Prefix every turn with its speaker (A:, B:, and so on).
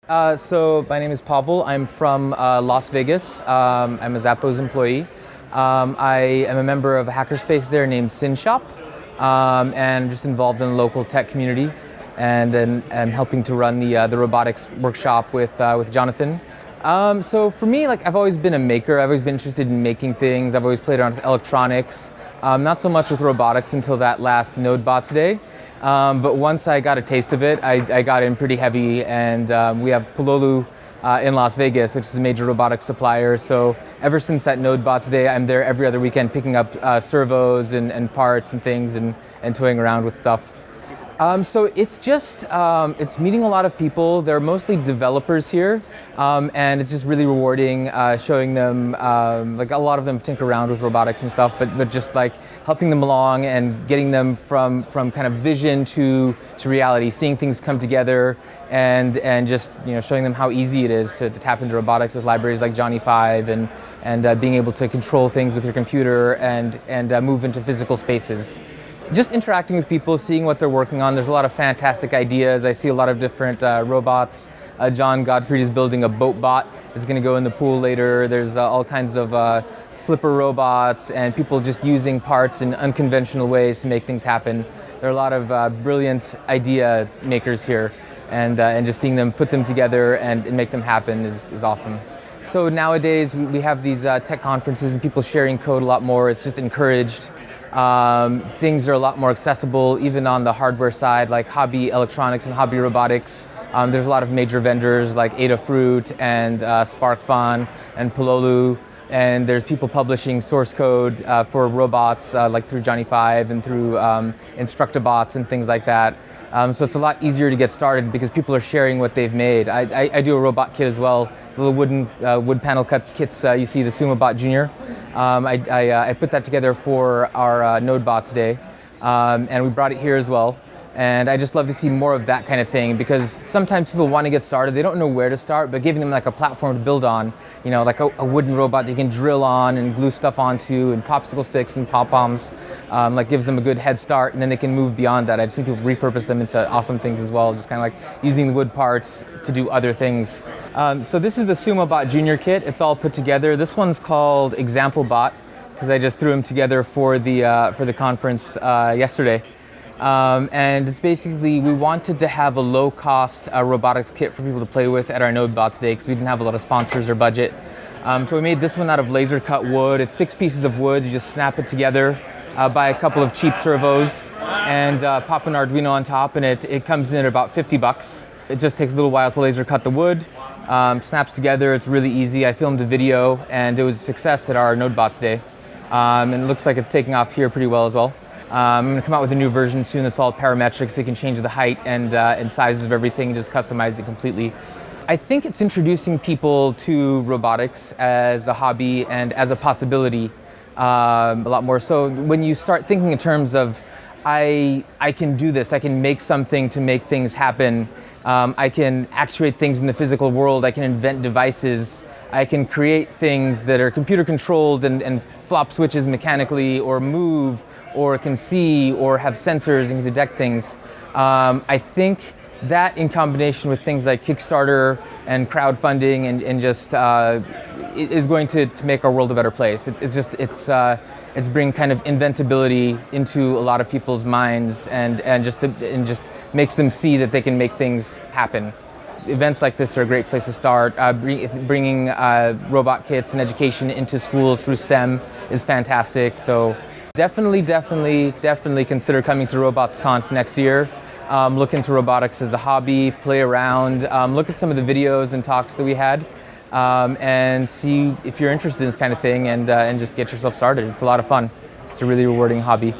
A: So my name is Pawel. I'm from Las Vegas. I'm a Zappos employee. I am a member of a hackerspace there named SynShop, and I'm just involved in the local tech community, and I'm helping to run the robotics workshop with Jonathan. So for me, I've always been a maker. I've always been interested in making things. I've always played around with electronics. Not so much with robotics until that last NodeBots day. But once I got a taste of it, I got in pretty heavy, and we have Pawel in Las Vegas, which is a major robotics supplier. So ever since that NodeBots day, I'm there every other weekend picking up servos and parts and things and toying around with stuff. So it's just, it's meeting a lot of people. They're mostly developers here, and it's just really rewarding showing them, a lot of them tinker around with robotics and stuff, but just helping them along and getting them from kind of vision to reality, seeing things come together, and just showing them how easy it is to tap into robotics with libraries like Johnny 5 and being able to control things with your computer and move into physical spaces. Just interacting with people, seeing what they're working on. There's a lot of fantastic ideas. I see a lot of different robots. John Gottfried is building a boat bot that's going to go in the pool later. There's all kinds of flipper robots and people just using parts in unconventional ways to make things happen. There are a lot of brilliant idea makers here, and just seeing them put them together and make them happen is awesome. So nowadays we have these tech conferences and people sharing code a lot more. It's just encouraged. Things are a lot more accessible, even on the hardware side, like hobby electronics and hobby robotics. There's a lot of major vendors like Adafruit and SparkFun and Pawel, and there's people publishing source code for robots through Johnny 5 and through Instructabots and things like that. So it's a lot easier to get started because people are sharing what they've made. I do a robot kit as well, the little wood panel cut kits you see, the SumoBot Junior. I put that together for our NodeBots day, and we brought it here as well. And I just love to see more of that kind of thing because sometimes people want to get started, they don't know where to start, but giving them a platform to build on, a wooden robot they can drill on and glue stuff onto, and popsicle sticks and pom-poms, gives them a good head start, and then they can move beyond that. I've seen people repurpose them into awesome things as well, just kind of using the wood parts to do other things. So this is the SumoBot Junior kit. It's all put together. This one's called ExampleBot because I just threw them together for the conference yesterday. And it's basically, we wanted to have a low-cost robotics kit for people to play with at our NodeBots day because we didn't have a lot of sponsors or budget. So we made this one out of laser-cut wood. It's 6 pieces of wood. You just snap it together, buy a couple of cheap servos, and pop an Arduino on top, and it comes in at about $50. It just takes a little while to laser-cut the wood, snaps together. It's really easy. I filmed a video, and it was a success at our NodeBots day. And it looks like it's taking off here pretty well as well. I'm going to come out with a new version soon that's all parametric, so you can change the height and sizes of everything and just customize it completely. I think it's introducing people to robotics as a hobby and as a possibility a lot more. So when you start thinking in terms of, I can do this, I can make something to make things happen, I can actuate things in the physical world, I can invent devices, I can create things that are computer controlled and flop switches mechanically, or move, or can see, or have sensors and can detect things. I think that in combination with things like Kickstarter and crowdfunding and just is going to make our world a better place. It's bringing kind of inventability into a lot of people's minds and just makes them see that they can make things happen. Events like this are a great place to start. Bringing robot kits and education into schools through STEM is fantastic. So definitely consider coming to RobotsConf next year. Look into robotics as a hobby, play around, look at some of the videos and talks that we had, and see if you're interested in this kind of thing, and just get yourself started. It's a lot of fun. It's a really rewarding hobby.